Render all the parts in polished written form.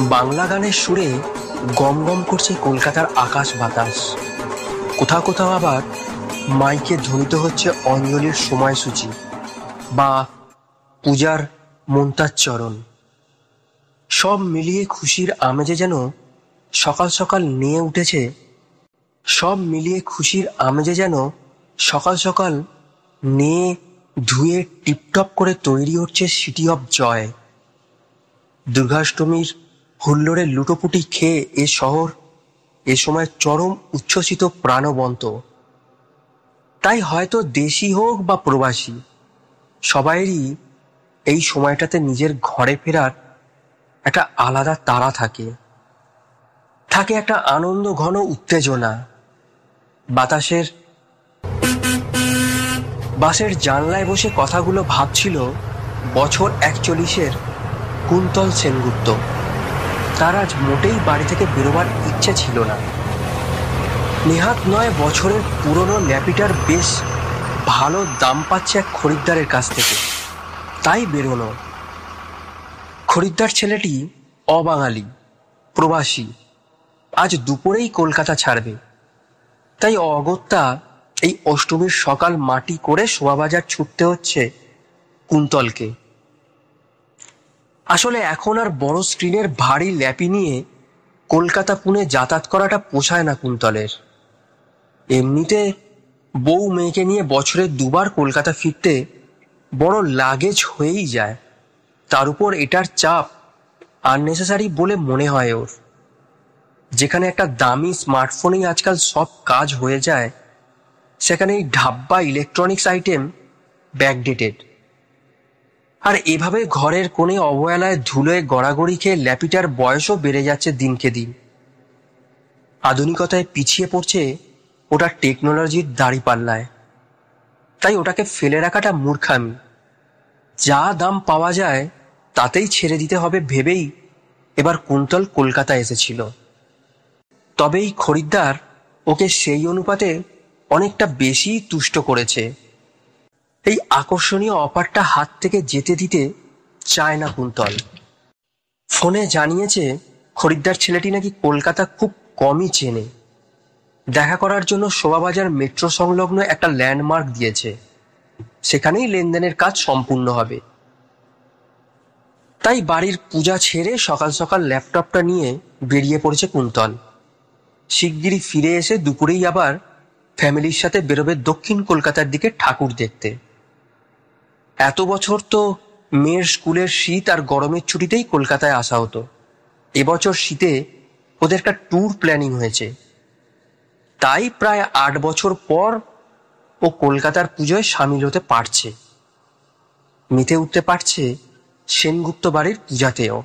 বাংলা গানের সুরে গম গম করছে কলকাতার আকাশ বাতাস। কোথাও কোথাও আবার মাইকে ধ্বনিত হচ্ছে অঞ্জলির সময়সূচি বা পূজার মন্ত্রাচ্চরণ। সব মিলিয়ে খুশির আমেজে যেন সকাল সকাল নিয়ে উঠেছে সকাল সকাল নিয়ে ধুয়ে টিপটপ করে তৈরি হচ্ছে সিটি অফ জয়। দুর্গাষ্টমীর হুল্লোড়ে লুটোপুটি খেয়ে এ শহর এ সময় চরম উচ্ছ্বসিত প্রাণবন্ত। তাই হয়তো দেশি হোক বা প্রবাসী, সবাইরই এই সময়টাতে নিজের ঘরে ফেরার একটা আলাদা তাড়া থাকে একটা আনন্দ ঘন উত্তেজনা। বাসের জানলায় বসে কথাগুলো ভাবছিল বছর 41-এর কুন্তল সেনগুপ্ত। তার আজ মোটেই বাড়ি থেকে বেরোবার ইচ্ছে ছিল না। নেহাত 9 বছরের পুরনো ল্যাপিটার বেশ ভালো দাম পাচ্ছে এক খরিদ্দারের কাছ থেকে, তাই বেরোনো। খরিদ্দার ছেলেটি অবাঙালি, প্রবাসী, আজ দুপুরেই কলকাতা ছাড়বে। তাই অগত্যা এই অষ্টমীর সকাল মাটি করে শোভাবাজার ছুটতে হচ্ছে কুন্তলকে। আসলে এখন আর বড় স্ক্রিনের ভারী ল্যাপি নিয়ে কলকাতা পুনে যাতায়াত করাটা পোষায় না কুন্তলের। এমনিতে বউ মেয়েকে নিয়ে বছরে 2 বার কলকাতা ফিরতে বড় লাগেজ হয়েই যায়। তার উপর এটার চাপ আননেসেসারি বলে মনে হয় ওর। যেখানে একটা দামি স্মার্টফোনেই আজকাল সব কাজ হয়ে যায়, সেখানে এই ঢাব্বা ইলেকট্রনিক্স আইটেম ব্যাকডেটেড। আর এভাবে ঘরের কোণে অবহেলায় ধুলোয় গড়াগড়ি খেয়ে ল্যাপিটার বয়সও বেড়ে যাচ্ছে দিনকে দিন। আধুনিকতায় পিছিয়ে পড়ছে ওটা টেকনোলজির দাঁড়িপাল্লায়। তাই ওটাকে ফেলে রাখাটা মূর্খামি। যা দাম পাওয়া যায় তাতেই ছেড়ে দিতে হবে ভেবেই এবার কুন্তল কলকাতা এসেছিল। তবেই খরিদ্দার ওকে সেই অনুপাতে অনেকটা বেশি তুষ্ট করেছে। এই আকর্ষণীয় অফারটা হাত থেকে যেতে দিতে চায় না কুন্তল। ফোনে জানিয়েছে খরিদ্দার ছেলেটি নাকি কলকাতা খুব কমই চেনে। দেখা করার জন্য শোভাবাজার মেট্রো সংলগ্ন একটা ল্যান্ডমার্ক দিয়েছে, সেখানেই লেনদেনের কাজ সম্পূর্ণ হবে। তাই বাড়ির পূজা ছেড়ে সকাল সকাল ল্যাপটপটা নিয়ে বেরিয়ে পড়েছে কুন্তল। শিগগিরই ফিরে এসে দুপুরেই আবার ফ্যামিলির সাথে বেরোবে দক্ষিণ কলকাতার দিকে ঠাকুর দেখতে। এত বছর তো মেয়ের স্কুলের শীত আর গরমের ছুটিতেই কলকাতায় আসা হতো। এবছর শীতে ওদের একটা ট্যুর প্ল্যানিং হয়েছে। তাই প্রায় 8 বছর পর ও কলকাতার পুজোয় সামিল হতে পারছে, মেতে উঠতে পারছে সেনগুপ্ত বাড়ির পূজাতেও।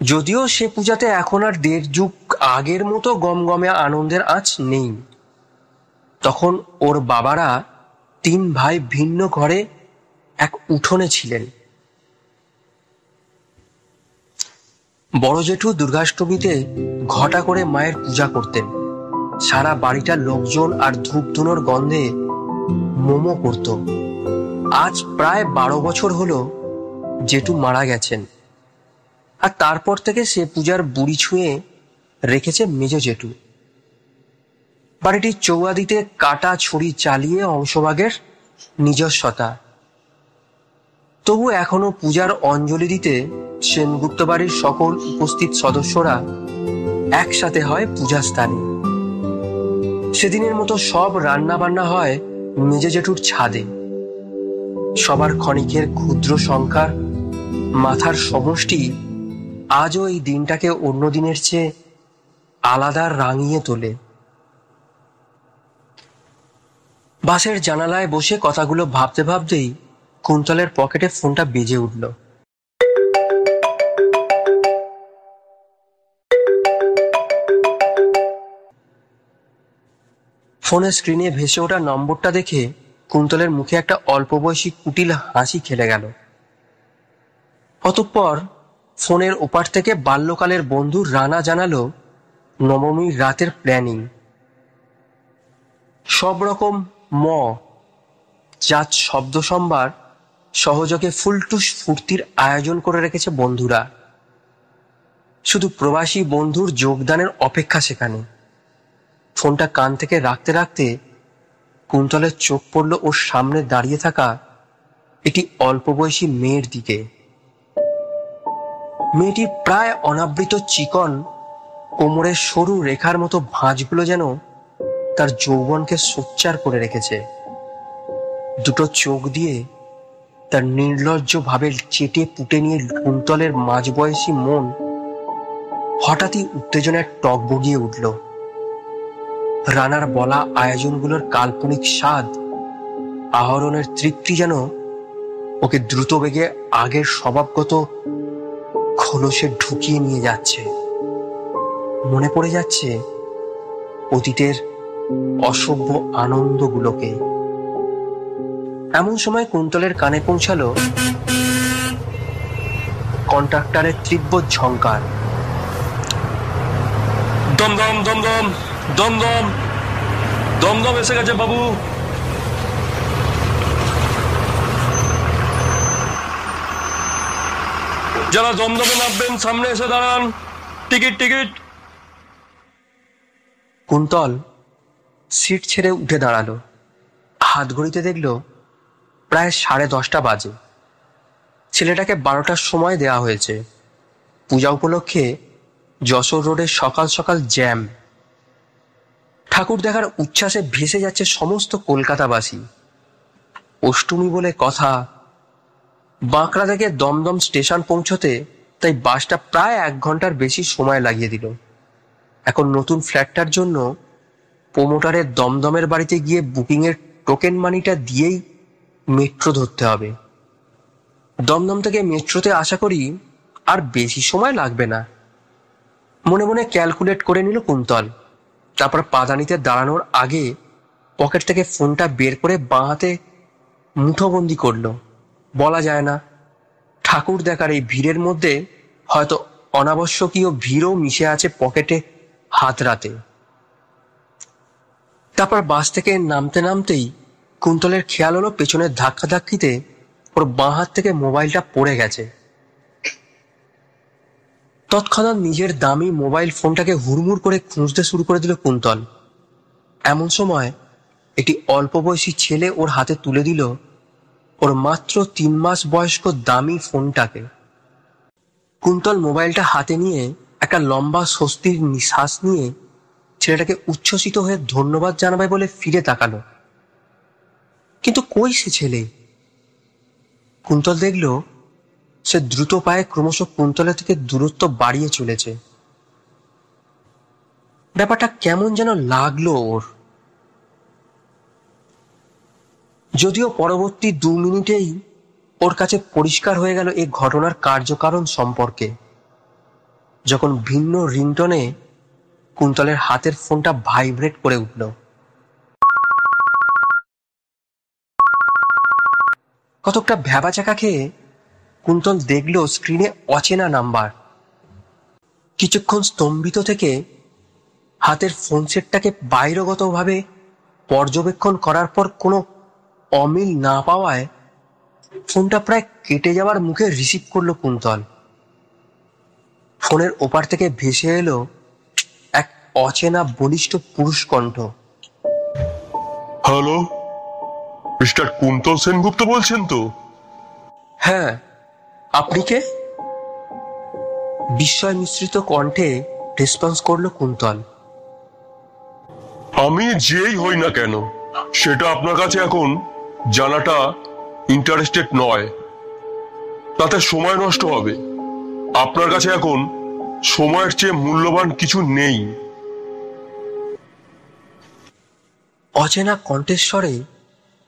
যদিও সে পূজাতে এখন আর 1.5 যুগ আগের মতো গমগমে আনন্দের আঁচ নেই। তখন ওর বাবারা 3 ভাই ভিন্ন ঘরে এক উঠোনে ছিলেন। বড় জেঠু দুর্গাষ্টমীতে ঘটা করে মায়ের পূজা করতেন। সারা বাড়িটার লোকজন আর ধূপ ধুনোর গন্ধে মোমো করত। আজ প্রায় 12 বছর হলো জেঠু মারা গেছেন, আর তারপর থেকে সে পূজার বুড়ি ছুঁয়ে রেখেছে মেজ জেঠু। বাড়িটির চৌয়াদিতে কাটা ছুরি চালিয়ে অংশভাগের নিজস্বতা। তবু এখনো পূজার অঞ্জলি দিতে সেনগুপ্ত বাড়ির সকল উপস্থিত সদস্যরা একসাথে হয় পূজাস্থানে। সেদিনের মতো সব রান্না বান্না হয় মেজ জেঠুর ছাদে। সবার ক্ষণিকের ক্ষুদ্র সংখ্যার মাথার সমষ্টি আজও এই দিনটাকে অন্য দিনের চেয়ে আলাদা রাঙিয়ে তোলে। বাসের জানালায় বসে কথাগুলো ভাবতে ভাবতেই কুন্তলের পকেটে ফোনটা বেজে উঠল। ফোনের স্ক্রিনে ভেসে ওঠা নম্বরটা দেখে কুন্তলের মুখে একটা অল্প বয়সী কুটিল হাসি খেলে গেল। অতঃপর ফোনের ওপার থেকে বাল্যকালের বন্ধু রানা জানালো নবমীর রাতের প্ল্যানিং। সব রকম জাত শব্দ সম্ভার সহযোগে ফুলটুস ফুর্তির আয়োজন করে রেখেছে বন্ধুরা। শুধু প্রবাসী বন্ধুর যোগদানের অপেক্ষা সেখানে। ফোনটা কান থেকে রাখতে রাখতে কুন্তলের চোখ পড়ল ওর সামনে দাঁড়িয়ে থাকা একটি অল্প বয়সী মেয়ের দিকে। মেয়েটির প্রায় অনাবৃত চিকন কোমরের সরু রেখার মতো ভাঁজগুলো যেন তার যৌবনকে সোচ্চার করে রেখেছে। দুটো চোখ দিয়ে তার নির্লজ্জ ভাবে চেটে পুটে নিয়ে কুন্তলের মাঝবয়সী মন হঠাৎই উত্তেজনায় টক বগিয়ে উঠল। রানার বলা আয়োজনগুলোর কাল্পনিক স্বাদ আহরণের তৃপ্তি যেন ওকে দ্রুত বেগে আগের স্বভাবগত খোলসে ঢুকিয়ে নিয়ে যাচ্ছে। মনে পড়ে যাচ্ছে অতীতের অসভ্য আনন্দগুলোকে। এমন সময় কুন্তলের কানে পৌঁছালো কন্ট্রাক্টরের তীব্র ঝংকার। দমদম দমদম দমদম দমদম এসে গেছে বাবু। যারা দমদমে নামবেন সামনে এসে দাঁড়ান, টিকিট টিকিট। কুন্তল সিট ছেড়ে উঠে দাঁড়ালো। হাত ঘড়িতে দেখল প্রায় 10:30 বাজে। ছেলেটাকে 12টার সময় দেয়া হয়েছে। পূজা উপলক্ষে যশোর রোডে সকাল সকাল জ্যাম। ঠাকুর দেখার উচ্ছ্বাসে ভেসে যাচ্ছে সমস্ত কলকাতাবাসী। অষ্টমী বলে কথা। বাঁকড়া থেকে দমদম স্টেশন পৌঁছতে তাই বাসটা প্রায় 1 ঘন্টার বেশি সময় লাগিয়ে দিল। এখন নতুন ফ্ল্যাটটার জন্য প্রোমোটারের দমদমের বাড়িতে গিয়ে বুকিংয়ের টোকেন মানিটা দিয়েই মেট্রো ধরতে হবে। দমদম থেকে মেট্রোতে আশা করি আর বেশি সময় লাগবে না। মনে মনে ক্যালকুলেট করে নিল কুন্তল। তারপর পাদানিতে দাঁড়ানোর আগে পকেট থেকে ফোনটা বের করে বাঁ হাতে মুঠোবন্দি করল। বলা যায় না, ঠাকুর দেখার এই ভিড়ের মধ্যে হয়তো অনাবশ্যকীয় ভিড়ও মিশে আছে পকেটে হাত রাতে। তারপর বাস থেকে নামতে নামতেই কুন্তলের খেয়াল হলো পেছনের ধাক্কাধাক্কিতে ওর বাঁ হাত থেকে মোবাইলটা পড়ে গেছে। তৎক্ষণাৎ নিজের দামি মোবাইল ফোনটাকে হুড়মুড় করে খুঁজতে শুরু করে দিল কুন্তল। এমন সময় একটি অল্প বয়সী ছেলে ওর হাতে তুলে দিল ওর মাত্র 3 মাস বয়স্ক দামি ফোনটাকে। কুন্তল মোবাইলটা হাতে নিয়ে একটা লম্বা স্বস্তির নিঃশ্বাস নিয়ে ছেলেটাকে উচ্ছ্বসিত হয়ে ধন্যবাদ জানাবে বলে ফিরে তাকালো। কিন্তু কই সে ছেলে? কুন্তল দেখল সে দ্রুত পায়ে ক্রমশ কুন্তলের থেকে দূরত্ব বাড়িয়ে চলেছে। ব্যাপারটা কেমন যেন লাগলো ওর। যদিও পরবর্তী 2 মিনিটেই ওর কাছে পরিষ্কার হয়ে গেল এই ঘটনার কার্যকারণ সম্পর্কে। যখন ভিন্ন রিংটনে কুন্তলের হাতের ফোনটা ভাইব্রেট করে উঠল। কতকটা ভ্যাবাচাকা খেয়ে কুন্তল দেখল স্ক্রিনে অচেনা নাম্বার। কিছুক্ষণ স্তম্ভিত থেকে হাতের ফোন সেটটাকে বাইরগতভাবে পর্যবেক্ষণ করার পর কোনো অমিল না পাওয়ায় ফোনটা প্রায় কেটে যাওয়ার মুখে রিসিভ করলো কুন্তল। ফোনের ওপার থেকে ভেসে এলো এক অচেনা বলিষ্ঠ পুরুষ কণ্ঠ। হ্যালো, মিস্টার কুন্তল সেনগুপ্ত বলছেন তো? হ্যাঁ, আপনি কে? বিস্ময় মিশ্রিত কণ্ঠে রেসপন্স করলো কুন্তল। আমি যেই হই না কেন সেটা আপনার কাছে এখন জানাটা ইন্টারেস্টেড নয়। তাতে সময় নষ্ট হবে। আপনার কাছে এখন সময়ের চেয়ে মূল্যবান কিছু নেই। অচেনা কণ্ঠেশ্বরে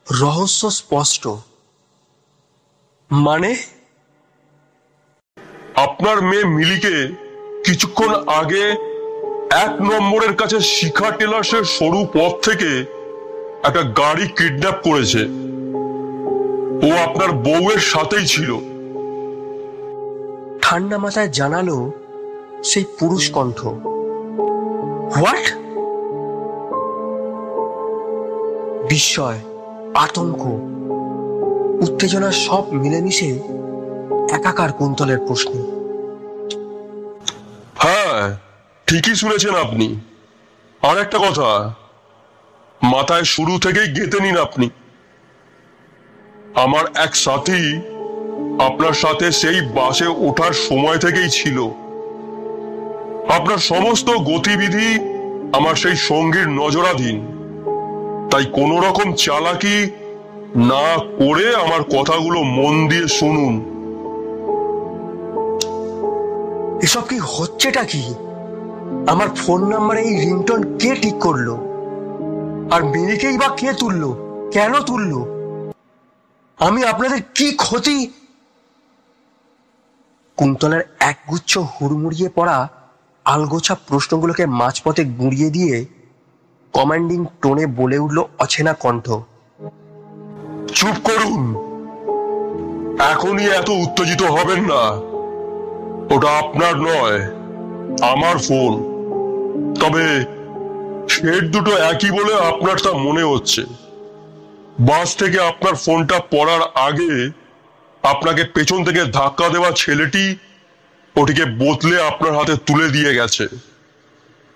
রহস্য স্পষ্ট। মানে? আপনার মেয়ে মিলিকে কিছুক্ষণ আগে 1 নম্বরের কাছে শিখা টেলার্সের সরু পথ থেকে একটা গাড়ি কিডন্যাপ করেছে। ও আপনার বউয়ের সাথেই ছিল। ঠান্ডা মাথায় জানালো সেই পুরুষ কণ্ঠ। হোয়াট? বিস্ময়, আতঙ্ক, উত্তেজনা সব মিলেমিশে একাকার কুন্তলের প্রশ্ন। ঠিকই শুনেছেন আপনি। আর একটা কথা মাথায় শুরু থেকেই গেঁথে নিন আপনি। আমার এক সাথী আপনার সাথে সেই বাসে ওঠার সময় থেকেই ছিল। আপনার সমস্ত গতিবিধি আমার সেই সঙ্গীর নজরাধীন। তাই কোনো রকম চালাকি না করে আমার কথাগুলো মন দিয়ে শুনুন। এসব কি হচ্ছেটা কি? আমার ফোন নাম্বারে এই রিংটোন কে ঠিক করলো? আর মিলিকেই বা কে তুললো? কেন তুললো? আমি আপনাদের কি ক্ষতি? কুন্তলার একগুচ্ছ হুড়মুড়িয়ে পড়া আলগোছা প্রশ্নগুলোকে মাঝপথে গুঁড়িয়ে দিয়ে কমান্ডিং টোনে বলে উঠল অচেনা কণ্ঠ, চুপ করুন। এখনই এত উত্তেজিত হবেন না। ওটা আপনার নয়, আমার ফোন। তবে সেট দুটো একই বলে আপনার তা মনে হচ্ছে। বাস থেকে আপনার ফোনটা পড়ার আগে আপনাকে পেছন থেকে ধাক্কা দেওয়া ছেলেটি ওটিকে বোতলে আপনার হাতে তুলে দিয়ে গেছে।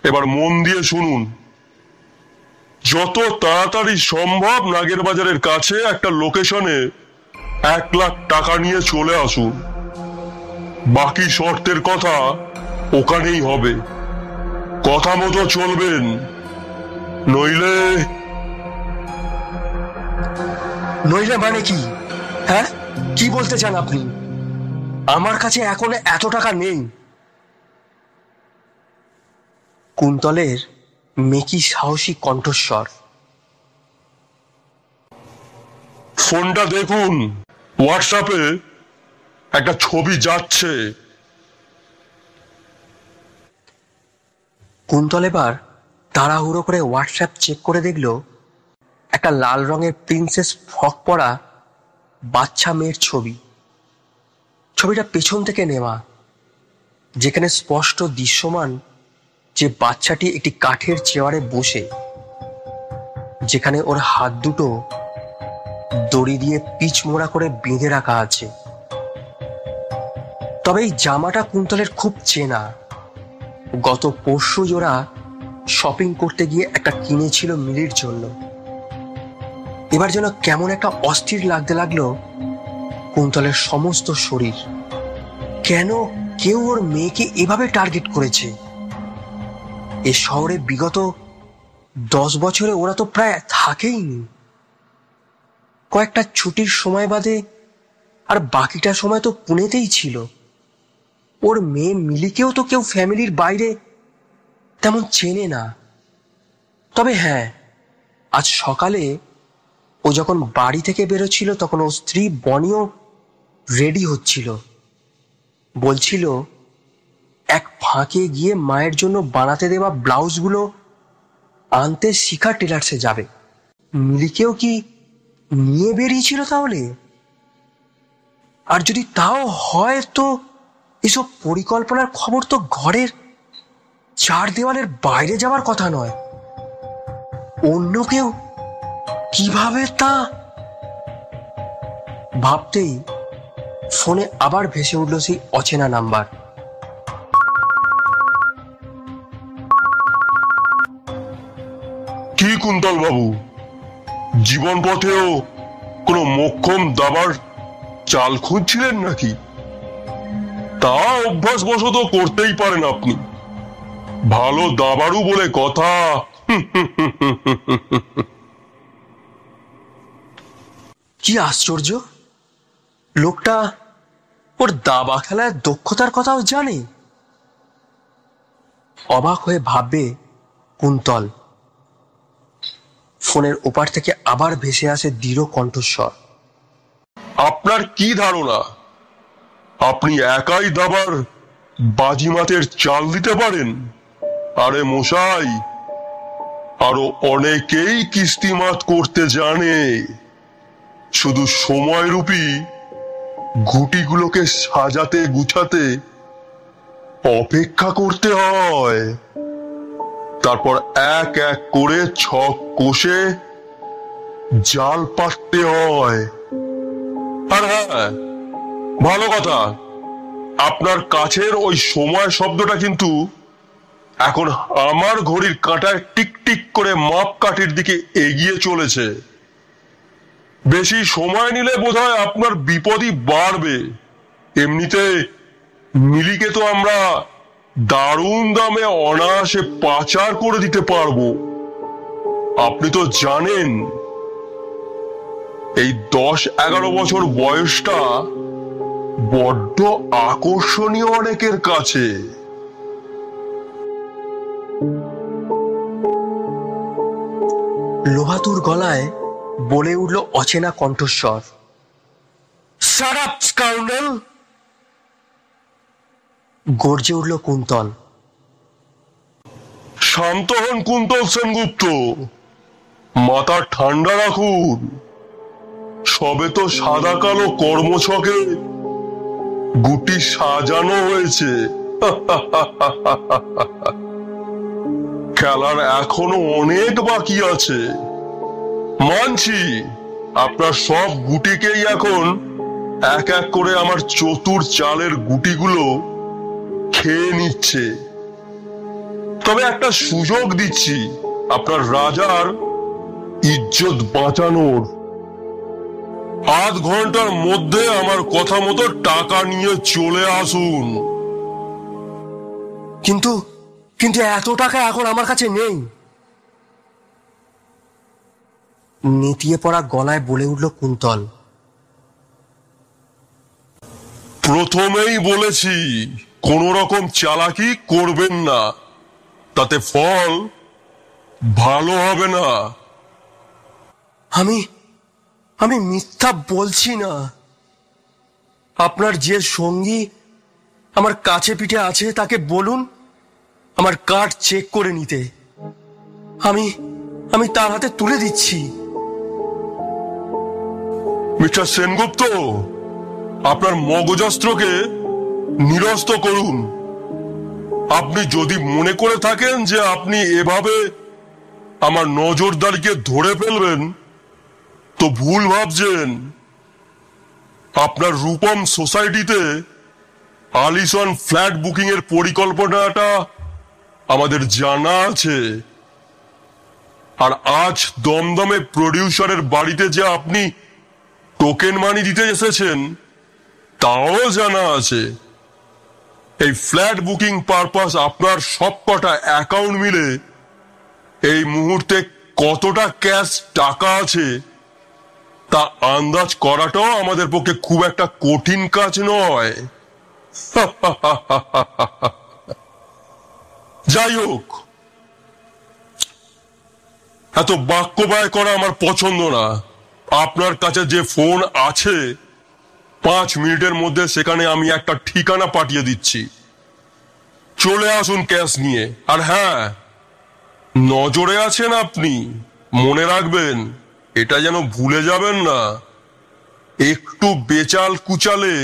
এবার মন দিয়ে শুনুন। যত তাড়াতাড়ি সম্ভব নাগের বাজারের কাছে একটা লোকেশনে 1,00,000 টাকা নিয়ে চলে আসুন। বাকি শর্তের কথা ওখানেই হবে। কথা মতো চলবেন, নইলে নইলে মানে কি? হ্যাঁ, কি বলতে চান আপনি? আমার কাছে এখন এত টাকা নেই। কুন্তলের মেকি সাহসী কণ্ঠস্বর। ফোনটা দেখুন, হোয়াটসঅ্যাপে একটা ছবি যাচ্ছে। কুন্তল এবার তাড়াহুড়ো করে হোয়াটসঅ্যাপ চেক করে দেখল একটা লাল রঙের প্রিন্সেস ফ্রক পরা বাচ্চা মেয়ের ছবি। ছবিটা পেছন থেকে নেওয়া, যেখানে স্পষ্ট দৃশ্যমান যে বাচ্চাটি একটি কাঠের চেয়ারে বসে, যেখানে ওর হাত দুটো দড়ি দিয়ে পিচমোড়া করে বেঁধে রাখা আছে। তবে এই জামাটা কুন্তলের খুব চেনা। গত পরশু ওরা শপিং করতে গিয়ে একটা কিনেছিল মিলির জন্য। এবার যেন কেমন একটা অস্থির লাগতে লাগলো কুন্তলের সমস্ত শরীর। কেন কেউ ওর মেয়েকে এভাবে টার্গেট করেছে? এ শহরে বিগত 10 বছরে ওরা তো প্রায় থাকেইনি। কয়েকটা ছুটির সময় বাদে আর বাকিটা সময় তো পুনেতেই ছিল। ওর মেয়ে মিলিকেও তো কেউ ফ্যামিলির বাইরে তেমন চেনে না। তবে হ্যাঁ, আজ সকালে ও যখন বাড়ি থেকে বেরোচ্ছিল তখন ওর স্ত্রী বনিও রেডি হচ্ছিল। বলছিল এক ফাঁকে গিয়ে মায়ের জন্য বানাতে দেওয়া ব্লাউজগুলো আনতে শিখা টেলার্সে যাবে। মিলিকেও কি নিয়ে বেরিয়েছিল তাহলে? আর যদি তাও হয়, তো এসব পরিকল্পনার খবর তো ঘরের 4 দেওয়ালের বাইরে যাওয়ার কথা নয়। অন্য কেউ কিভাবে তা ভাবতেই ফোনে আবার ভেসে উঠল সেই অচেনা নাম্বার। কি কুন্তল বাবু, জীবন পথেও কোনো মোক্ষম দাবার চাল খুঁজছিলেন নাকি? তা অভ্যাসবশত করতেই পারেন আপনি। ভালো দাবারু বলে কথা। কি আশ্চর্য! লোকটা ওর দাবা খেলার দক্ষতার কথাও জানে। অবাক হয়ে ভাববে কুন্তল। ফোনের ওপার থেকে আবার ভেসে আসে দৃঢ় কণ্ঠস্বর। আপনার কি ধারণা আপনি একাই দাবার বাজিমাতের চাল দিতে পারেন? আরে মশাই, আরো অনেকেই কিস্তিমাত করতে জানে। শুধু সময়রূপী গুটিগুলোকে সাজাতে গুছাতে অপেক্ষা করতে হয়। তারপর এক এক করে ছক কষে জাল পাততে হয়। আর হ্যাঁ, ভালো কথা, আপনার কাছের ওই সময় শব্দটা কিন্তু এখন আমার ঘড়ির কাঁটায় টিক টিক করে মাপকাঠির দিকে এগিয়ে চলেছে। বেশি সময় নিলে বোধহয় আপনার বিপদই বাড়বে। এমনিতে মিলিকে তো আমরা দারুণ দামে অনায়াসে পাচার করে দিতে পারবো। আপনি তো জানেন এই 10-11 বছর বয়সটা বড্ড আকর্ষণীয় অনেকের কাছে। লোহাতুর গলায় বলে উঠল অচেনা কণ্ঠস্বর, শাট আপ স্কাউন্ডেল! গর্জে উঠল কুন্তল। শান্ত হন কুন্তল সেনগুপ্ত, মাথা ঠান্ডা রাখুন। সবে তো সাদা কালো কর্মছকে গুটি সাজানো হয়েছে। খেলার এখনো অনেক বাকি আছে। মানছি আপনার সব গুটিকেই এখন এক এক করে আমার চতুর চালের গুটিগুলো খেয়ে নিচ্ছে। তবে একটা সুযোগ দিচ্ছি আপনার রাজার ইজ্জত বাঁচানোর। আধ ঘন্টার মধ্যে আমার কথা মতো টাকা নিয়ে চলে আসুন। কিন্তু কিন্তু এত টাকা এখন আমার কাছে নেই। নেতিয়ে পড়া গলায় বলে উঠল কুন্তল। প্রথমেই বলেছি কোন রকম চালাকি করবেন না, তাতে ফল ভালো হবে না। আমি মিথ্যা বলছি না। আপনার যে সঙ্গী আমার কাছে পিঠে আছে তাকে বলুন আমার কার্ড চেক করে নিতে। আমি তার হাতে তুলে দিচ্ছি। মিস্টার সেনগুপ্ত, আপনার মগজস্ত্রকে নিরস্ত করুন। আপনি যদি মনে করে থাকেন যে আপনি এভাবে আমার নজরদারিকে ধরে ফেলবেন তো ভুল ভাবছেন। আপনার রূপম সোসাইটিতে আলিশান ফ্ল্যাট বুকিং এর পরিকল্পনাটা আমাদের জানা আছে। আর আজ দমদমে প্রডিউসারের বাড়িতে যে আপনি টোকেন মানি দিতে এসেছেন তাও জানা আছে। এই ফ্ল্যাট বুকিং পারপাস আপনার সবকটা অ্যাকাউন্ট মিলে এই মুহূর্তে কতটা ক্যাশ টাকা আছে তা আন্দাজ করাটাও আমাদের পক্ষে খুব একটা কঠিন কাজ নয়। যাই হোক, এত বাক্য ব্যয় করা আমার পছন্দ না। আপনার কাছে যে ফোন আছে 5 মিনিটের মধ্যে সেখানে আমি একটা ঠিকানা পাঠিয়ে দিচ্ছি। চলে আসুন ক্যাশ নিয়ে। আর হ্যাঁ, নজরে আছেন আপনি, মনে রাখবেন, এটা যেন ভুলে যাবেন না। একটু বেচাল কুচালে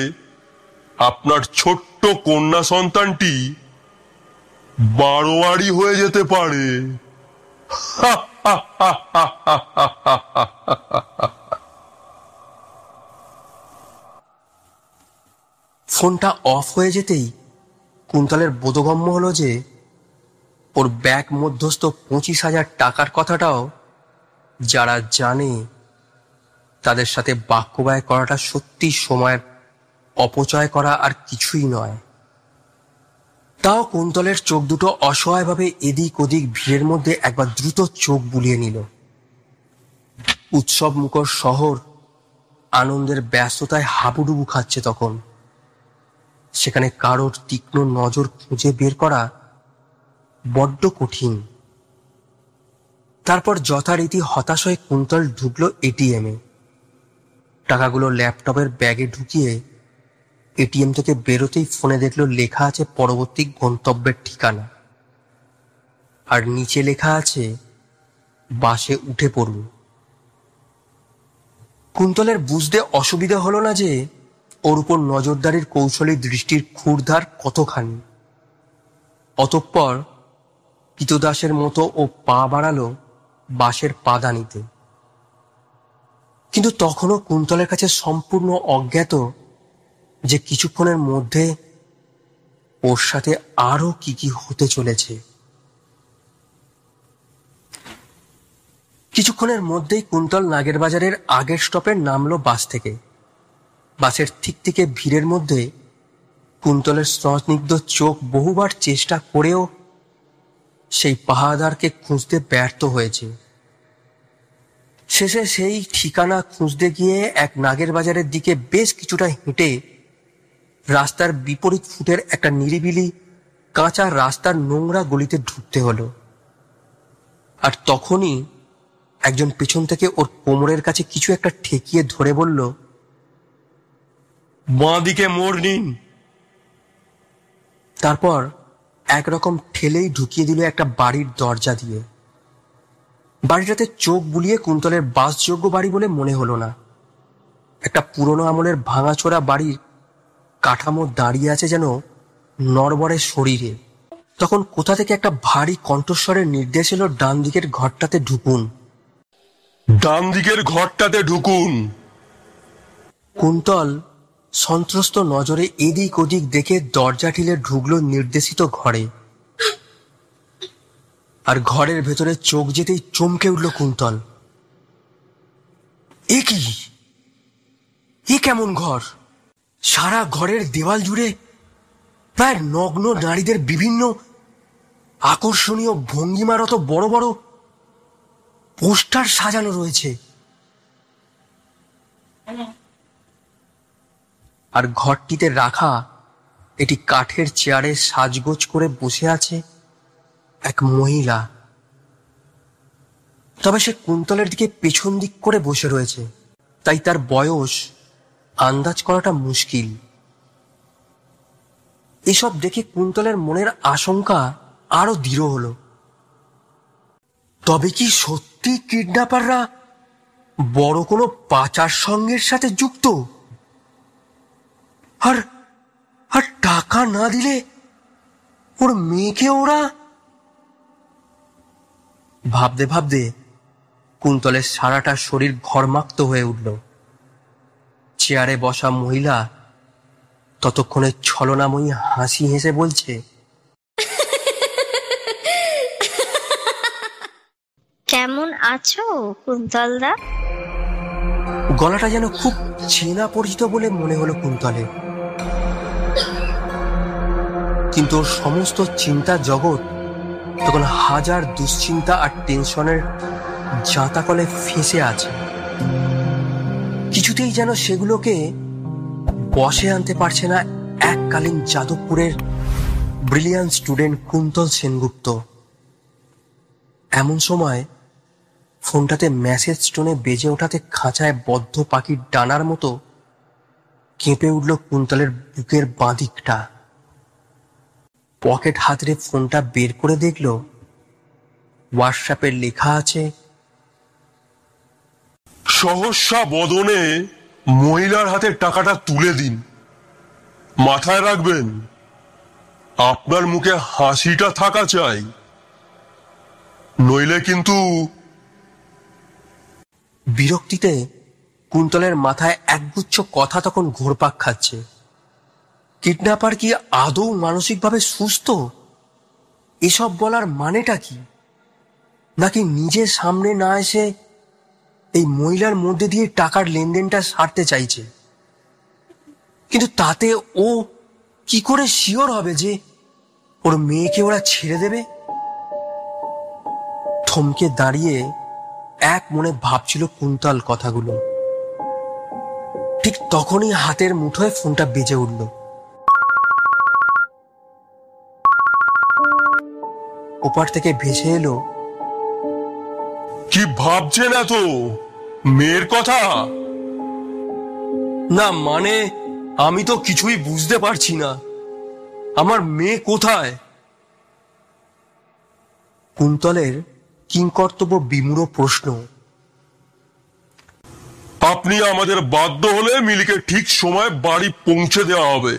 আপনার ছোট্ট কন্যা সন্তানটি বারোয়ারি হয়ে যেতে পারে। ফোনটা অফ হয়ে যেতেই কুন্তলের বোধগম্য হলো যে ওর ব্যাগ মধ্যস্থ 25,000 টাকার কথাটাও যারা জানে তাদের সাথে বাক্য ব্যয় করাটা সত্যি সময়ের অপচয় করা আর কিছুই নয়। তাও কুন্তলের চোখ দুটো অসহায়ভাবে এদিক ওদিক ভিড়ের মধ্যে একবার দ্রুত চোখ বুলিয়ে নিল। উৎসব মুখর শহর আনন্দের ব্যস্ততায় হাবুডুবু খাচ্ছে তখন। সেখানে কারোর তীক্ষ্ণ নজর খুঁজে বের করা বড্ড কঠিন। তারপর যথারীতি হতাশ হয়ে কুন্তল ঢুকলো এটিএমে। টাকাগুলো ল্যাপটপের ব্যাগে ঢুকিয়ে এটিএম থেকে বেরোতেই ফোনে দেখলো লেখা আছে পরবর্তী গন্তব্যের ঠিকানা, আর নিচে লেখা আছে বাসে উঠে পড়ুন। কুন্তলের বুঝতে অসুবিধা হলো না যে ওর উপর নজরদারির কৌশলী দৃষ্টির ক্ষুরধার কতখানি। অতঃপর কৃতদাসের মতো ও পা বাড়ালো বাসের পাদানিতে। কিন্তু তখনও কুন্তলের কাছে সম্পূর্ণ অজ্ঞাত যে কিছুক্ষণের মধ্যে ওর সাথে আরো কি কি হতে চলেছে। কিছুক্ষণের মধ্যেই কুন্তল নাগের বাজারের আগের স্টপে নামলো বাস থেকে। বাসের ঠিক থেকে ভিড়ের মধ্যে কুন্তলের স্নগ্ধ চোখ বহুবার চেষ্টা করেও সেই পাহাদারকে খুঁজতে ব্যর্থ হয়েছে। শেষে সেই ঠিকানা খুঁজতে গিয়ে এক নাগের বাজারের দিকে বেশ কিছুটা হেঁটে রাস্তার বিপরীত ফুটের একটা নিরিবিলি কাঁচা রাস্তার নোংরা গলিতে ঢুকতে হলো। আর তখনই একজন পেছন থেকে ওর কোমরের কাছে কিছু একটা ঠেকিয়ে ধরে বলল, বাঁ দিকে মোড় নিন। তারপর একরকম ঠেলেই ঢুকিয়ে দিল একটা বাড়ির দরজা দিয়ে। বাড়িটাতে চোখ বুলিয়ে কুন্তলের বাসযোগ্য বাড়ি বলে মনে হলো না। একটা পুরনো আমলের ভাঙাচোরা বাড়ির কাঠামো দাঁড়িয়ে আছে যেন নড়বড়ের শরীরে। তখন কোথা থেকে একটা ভারী কণ্ঠস্বরের নির্দেশ এলো, ডান দিকের ঘরটাতে ঢুকুন। ডান দিকের ঘরটাতে ঢুকুন। কুন্তল সন্ত্রস্ত নজরে এদিক ওদিক দেখে দরজা ঠেলে ঢুকলো নির্দেশিত ঘরে। আর ঘরের ভেতরে চোখ যেতেই চমকে উঠল কুন্তল। এ কি, এ কেমন ঘর? সারা ঘরের দেওয়াল জুড়ে প্রায় নগ্ন নারীদের বিভিন্ন আকর্ষণীয় ভঙ্গিমারত বড় বড় পোস্টার সাজানো রয়েছে। আর ঘরটিতে রাখা এটি কাঠের চেয়ারে সাজগোজ করে বসে আছে এক মহিলা। তবে সে কুন্তলের দিকে পেছন দিক করে বসে রয়েছে, তাই তার বয়স আন্দাজ করাটা মুশকিল। এসব দেখে কুন্তলের মনের আশঙ্কা আরো দৃঢ় হলো। তবে কি সত্যি কিডন্যাপাররা বড় কোনো পাচার সঙ্গের সাথে যুক্ত? আর আর টাকা না দিলে ওর মেয়েকে ওরা... ভাবতে ভাবতে কুন্তলের সারাটা শরীর ঘর্মাক্ত হয়ে উঠল। চেয়ারে বসা মহিলা ততক্ষণে ছলনাময়ী হাসি হেসে বলছে, কেমন আছো কুন্তলদা? গলাটা যেন খুব চেনা পরিচিত বলে মনে হলো কুন্তলের। কিন্তু ওর সমস্ত চিন্তা জগৎ তখন হাজার দুশ্চিন্তা আর টেনশনের জাঁতাকলে ফেঁসে আছে। কিছুতেই যেন সেগুলোকে বশে আনতে পারছে না এককালীন যাদবপুরের ব্রিলিয়ান্ট স্টুডেন্ট কুন্তল সেনগুপ্ত। এমন সময় ফোনটাতে মেসেজ টোনে বেজে ওঠাতে খাঁচায় বদ্ধ পাখির ডানার মতো কেঁপে উঠল কুন্তলের বুকের বাঁদিকটা। পকেট হাতড়ে ফোনটা বের করে দেখল হোয়াটসঅ্যাপে লেখা আছে, সহসা বদনে মহিলার হাতে টাকাটা তুলে দিন। মাথায় রাখবেন, আপনার মুখে হাসিটা থাকা চাই, নইলে কিন্তু... বিরক্তিতে কুন্তলের মাথায় একগুচ্ছ কথা তখন ঘুরপাক খাচ্ছে। কিডন্যাপার কি আদৌ মানসিকভাবে সুস্থ? এসব বলার মানেটা কি? নাকি নিজের সামনে না এসে এই মহিলার মধ্যে দিয়ে টাকার লেনদেনটা সারতে চাইছে? কিন্তু তাতে ও কি করে শিওর হবে যে ওর মেয়েকে ওরা ছেড়ে দেবে? থমকে দাঁড়িয়ে এক মনে ভাবছিল কুন্তল কথাগুলো। ঠিক তখনই হাতের মুঠোয় ফোনটা বেজে উঠল। ওপার থেকে ভেসে এলো, কি ভাবছেন এত? মেয়ের কথা? না মানে আমি তো কিছুই বুঝতে পারছি না, আমার মেয়ে কোথায়? কুন্তলের কিংকর্তব্য বিমূঢ় প্রশ্ন। আপনি আমাদের বাধ্য হলে মিলিকে ঠিক সময় বাড়ি পৌঁছে দেওয়া হবে।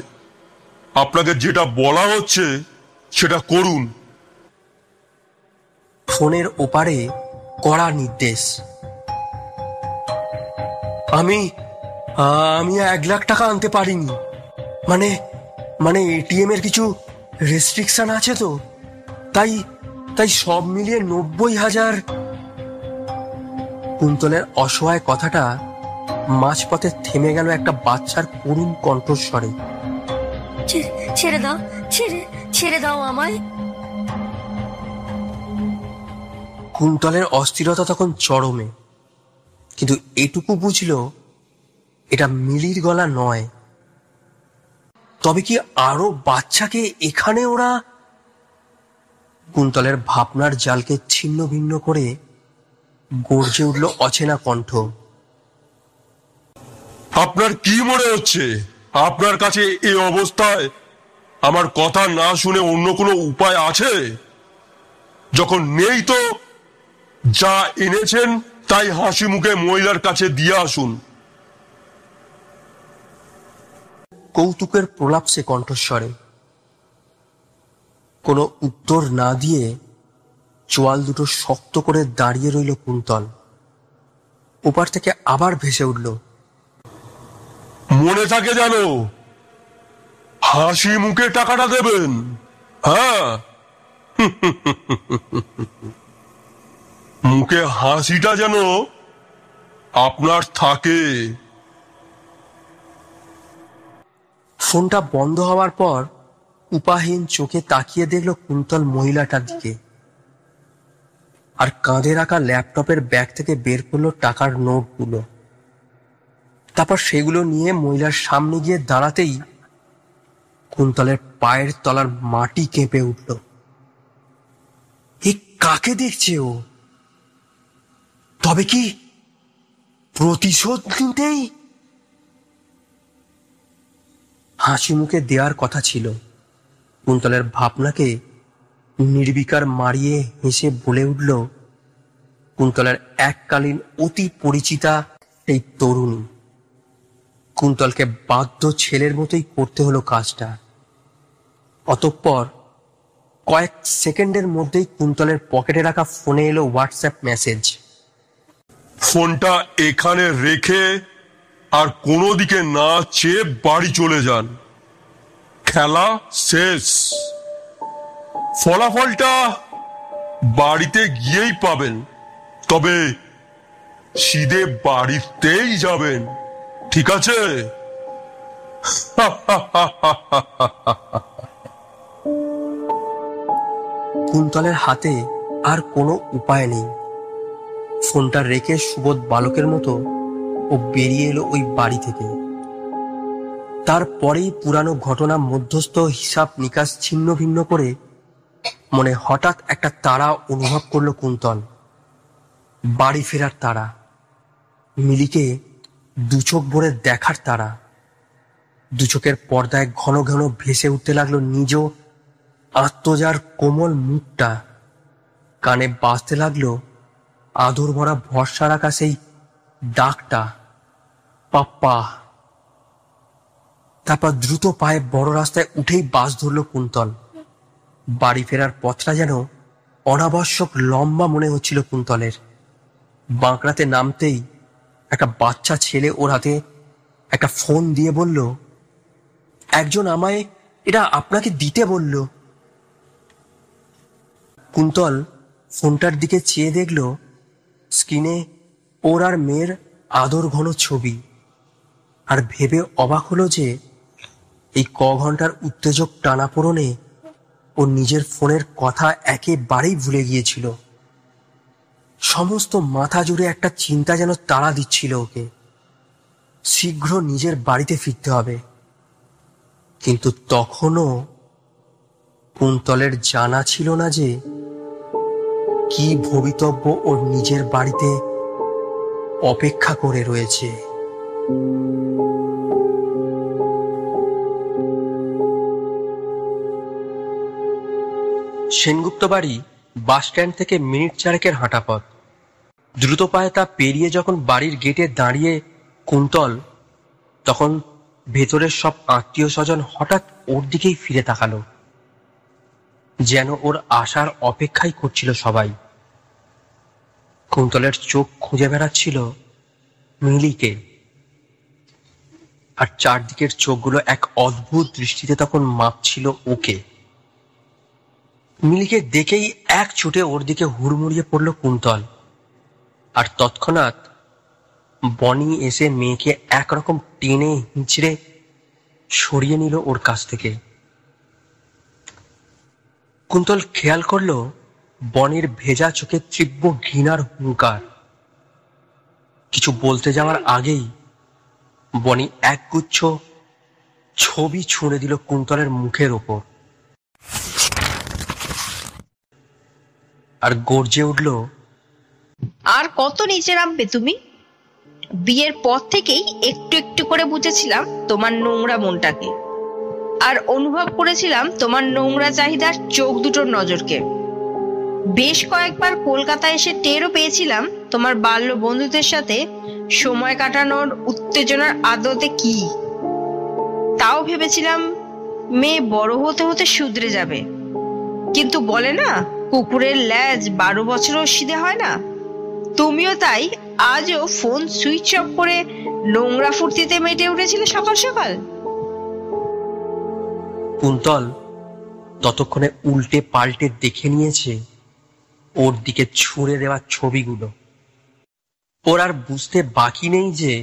আপনাকে যেটা বলা হচ্ছে সেটা করুন। ফোনের ওপারে কড়া নির্দেশ। আমি 1,00,000 টাকা আনতে পারিনি। মানে এটিএম এর কিছু রেস্ট্রিকশন আছে তো, তাই সব মিলিয়ে 90,000। কুন্তলের অসহায় কথাটা মাঝপথে থেমে গেল একটা বাচ্চার করুণ কণ্ঠস্বরে। ছেড়ে দাও, ছেড়ে দাও আমায়। কুন্তলের অস্থিরতা তখন চরমে, কিন্তু এটুকু বুঝল এটা মিলির গলা নয়। তবে কি আরো বাচ্চাকে এখানে ওরা? কুন্তলের ভাবনার জালকে ছিন্ন ভিন্ন করে গর্জে উঠল অচেনা কণ্ঠ। আপনার কি মনে হচ্ছে আপনার কাছে এই অবস্থায় আমার কথা না শুনে অন্য কোনো উপায় আছে? যখন নেই তো যা এনেছেন তাই হাসি মুখে মহিলার কাছে দিয়ে আসুন। কৌতুকের প্রলাপ সে কণ্ঠস্বরে। কোনো উত্তর না দিয়ে চোয়াল দুটো শক্ত করে দাঁড়িয়ে রইল কুন্তল। ওপার থেকে আবার ভেসে উঠল, মনে থাকে জানো, হাসি মুখে টাকাটা দেবেন। হ্যাঁ, মুখে হাসিটা যেন আপনার থাকে। ফোনটা বন্ধ হওয়ার পর উপাহীন চোখে তাকিয়ে দেখল কুন্তল মহিলাটার দিকে, আর কাঁধে রাখা ল্যাপটপের ব্যাগ থেকে বের করলো টাকার নোটগুলো। তারপর সেগুলো নিয়ে মহিলার সামনে গিয়ে দাঁড়াতেই কুন্তলের পায়ের তলার মাটি কেঁপে উঠল। এ কাকে দেখছে ও? তবে কি প্রতিশোধ নিতেই? হাসি মুখে দেওয়ার কথা ছিল। কুন্তলের ভাবনাকে নির্বিকার মারিয়ে হেসে বলে উঠল কুন্তলের এককালীন অতি পরিচিতা সেই তরুণী। কুন্তলকে বাধ্য ছেলের মতোই করতে হলো কাজটা। অতঃপর কয়েক সেকেন্ডের মধ্যেই কুন্তলের পকেটে রাখা ফোনে এলো হোয়াটসঅ্যাপ মেসেজ। ফোনটা এখানে রেখে আর কোনো দিকে না চেয়ে বাড়ি চলে যান। খেলা শেষ। ফলাফলটা বাড়িতে গিয়েই পাবেন, তবে সিধে বাড়িতেই যাবেন, ঠিক আছে? কুন্তলের হাতে আর কোনো উপায় নেই। ফোনটা রেখে সুবোধ বালকের মতো ও বেরিয়ে এলো ওই বাড়ি থেকে। তারপরেই পুরানো ঘটনা মধ্যস্থ হিসাব নিকাশ ছিন্ন ভিন্ন করে মনে হঠাৎ একটা তাড়া অনুভব করলো কুন্তল। বাড়ি ফেরার তাড়া, মিলিকে দু চোখ ভরে দেখার তাড়া। দু চোখের পর্দায় ঘন ঘন ভেসে উঠতে লাগলো নিজ আত্মজার কোমল মুখটা। কানে বাজতে লাগলো আদর ভরা ভরসা রাখা সেই ডাকটা, পাপ্পা। তারপর দ্রুত পায়ে বড় রাস্তায় উঠেই বাস ধরল কুন্তল। বাড়ি ফেরার পথটা যেন অনাবশ্যক লম্বা মনে হচ্ছিল কুন্তলের। বাঁকড়াতে নামতেই একটা বাচ্চা ছেলে ওর হাতে একটা ফোন দিয়ে বলল, একজন আমায় এটা আপনাকে দিতে বলল। কুন্তল ফোনটার দিকে চেয়ে দেখল স্ক্রিনে ওর আর মেয়ের আদর ঘন ছবি, আর ভেবে অবাক হলো যে এই ঘন্টার উত্তেজক টানাপোড়েনে ও নিজের ফোনের কথা একেবারেই ভুলে গিয়েছিল। সমস্ত মাথা জুড়ে একটা চিন্তা যেন তাড়া দিচ্ছিল ওকে। শীঘ্র নিজের বাড়িতে ফিরতে হবে। কিন্তু তখনও কুন্তলের জানা ছিল না যে কি ভবিতব্য ওর নিজের বাড়িতে অপেক্ষা করে রয়েছে। সেনগুপ্ত বাড়ি বাস স্ট্যান্ড থেকে মিনিট চারেকের হাঁটা পথ। দ্রুত পায়ে তা পেরিয়ে যখন বাড়ির গেটে দাঁড়িয়ে কুন্তল, তখন ভেতরের সব আত্মীয় স্বজন হঠাৎ ওর দিকেই ফিরে তাকালো, যেন ওর আসার অপেক্ষাই করছিল সবাই। কুন্তলের চোখ খুঁজে বেড়াচ্ছিল মিলিকে, আর চারদিকের চোখগুলো এক অদ্ভুত দৃষ্টিতে তখন মাপছিল ওকে। মিলিকে দেখেই এক ছুটে ওর দিকে হুড়মুড়িয়ে পড়ল কুন্তল। আর তৎক্ষণাৎ বনি এসে মেয়েকে একরকম টেনে হিঁচড়ে সরিয়ে নিল ওর কাছ থেকে। কুন্তল খেয়াল করল বনির ভেজা চোখে তীব্র ঘৃণার হুঙ্কার। কিছু বলতে যাওয়ার আগেই বনি একগুচ্ছ ছবি ছুঁড়ে দিল কুন্তলের মুখের ওপর আর গর্জে উঠল, আর কত নিচে নামবে তুমি? বিয়ের পর থেকেই একটু একটু করে বুঝেছিলাম তোমার নোংরা মনটাকে, আর অনুভব করেছিলাম তোমার নোংরা চাহিদার চোখ দুটোর নজরকে। বেশ কয়েকবার কলকাতায় এসে টেরও পেয়েছিলাম তোমার বাল্য বন্ধুদের সাথে সময় কাটানোর উত্তেজনার আদতে কি। তাও ভেবেছিলাম মেয়ে বড় হতে হতে শুধরে যাবে, কিন্তু বলে না কুকুরের ল্যাজ 12 বছরও সিধে হয় না। তুমিও তাই আজও ফোন সুইচ অফ করে নোংরা ফুর্তিতে মেতে উঠেছিলে সকাল সকাল। কুন্তল ততক্ষণে উল্টে পাল্টে দেখে নিয়েছে ওর দিকে ছুঁড়ে দেওয়া ছবিগুলো। ওর আর বুঝতে বাকি নেই যে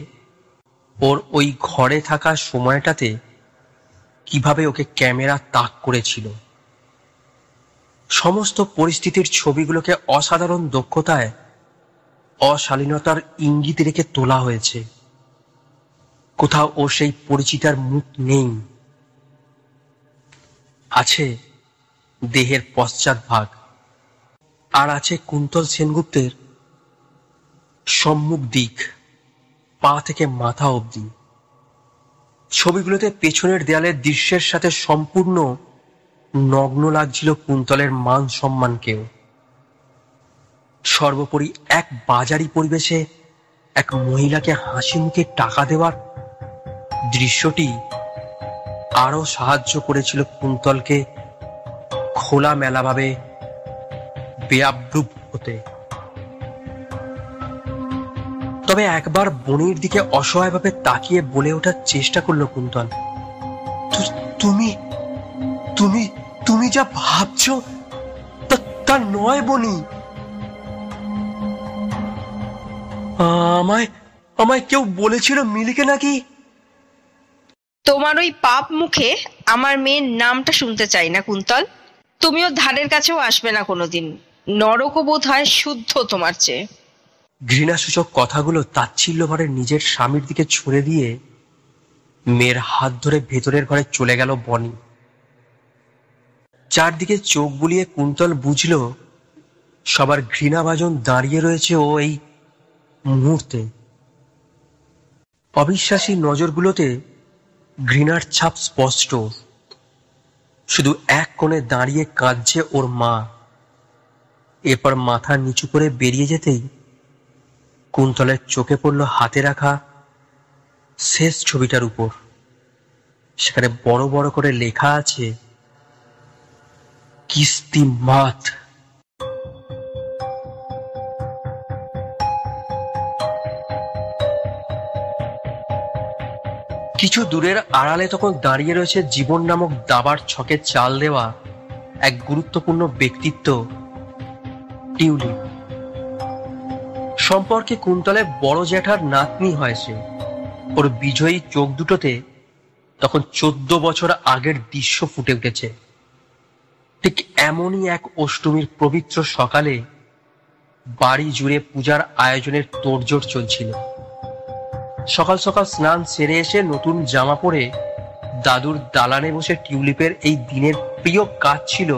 ওর ওই ঘরে থাকা সময়টাতে কিভাবে ওকে ক্যামেরা তাক করেছিল। সমস্ত পরিস্থিতির ছবিগুলোকে অসাধারণ দক্ষতায় অশালীনতার ইঙ্গিত রেখে তোলা হয়েছে। কোথাও ও সেই পরিচিতার মুখ নেই। আছে দেহের পশ্চাৎ ভাগ, আর আছে কুন্তল সেনগুপ্তের সম্মুখ দিক, পা থেকে মাথা অবধি। ছবিগুলোতে পেছনের দেয়ালের দৃশ্যের সাথে সম্পূর্ণ নগ্ন লাগছিল কুন্তলের মান সম্মানকেও। সর্বোপরি এক বাজারি পরিবেশে এক মহিলাকে হাসি মুখে টাকা দেওয়ার দৃশ্যটি আরো সাহায্য করেছিল কুন্তলকে খোলামেলাভাবে বেয়াব্রুব হতে। তবে একবার বনির দিকে অসহায়ভাবে তাকিয়ে বলে ওঠার চেষ্টা করলো কুন্তল, তুমি তুমি তুমি যা ভাবছো তা নয় বনি। আমায় আমায় কেউ বলেছিল মিলিকে নাকি। তোমার ওই পাপ মুখে আমার মেয়ের নামটা শুনতে চাই না কুন্তল। তুমিও ধারের কাছেও আসবে না কোনোদিন। নরকও বোধ হয় শুদ্ধ তোমার চেয়ে। ঘৃণাসূচক কথাগুলো তাচ্ছিল্য ভরে নিজের স্বামীর দিকে ছুঁড়ে দিয়ে মেয়ের হাত ধরে ভেতরের ঘরে চলে গেল বনি। চারদিকে চোখ বুলিয়ে কুন্তল বুঝল সবার ঘৃণাভাজন দাঁড়িয়ে রয়েছে ও এই মুহূর্তে। অবিশ্বাসী নজরগুলোতে ঘৃণার ছাপ স্পষ্ট। শুধু এক কোণে দাঁড়িয়ে কাঁদছে ওর মা। এরপর মাথা নিচু করে বেরিয়ে যেতেই কুন্তলের চোখে পড়ল হাতে রাখা শেষ ছবিটার উপর। সেখানে বড় বড় করে লেখা আছে, কিস্তি মাত। কিছু দূরের আড়ালে তখন দাঁড়িয়ে রয়েছে জীবন নামক দাবার ছকে চাল দেওয়া এক গুরুত্বপূর্ণ ব্যক্তিত্ব, টিউলিপ। সম্পর্কে কুন্তলের বড় জ্যাঠার নাতনি হয়েছে। ওর বিজয়ী চোখ দুটোতে তখন 14 বছর আগের দৃশ্য ফুটে উঠেছে। ঠিক এমনই এক অষ্টমীর পবিত্র সকালে বাড়ি জুড়ে পূজার আয়োজনের তোড়জোড় চলছিল। সকাল সকাল স্নান সেরে এসে নতুন জামা পরে দাদুর দালানে বসে টিউলিপের এই দিনের প্রিয় কাজ ছিল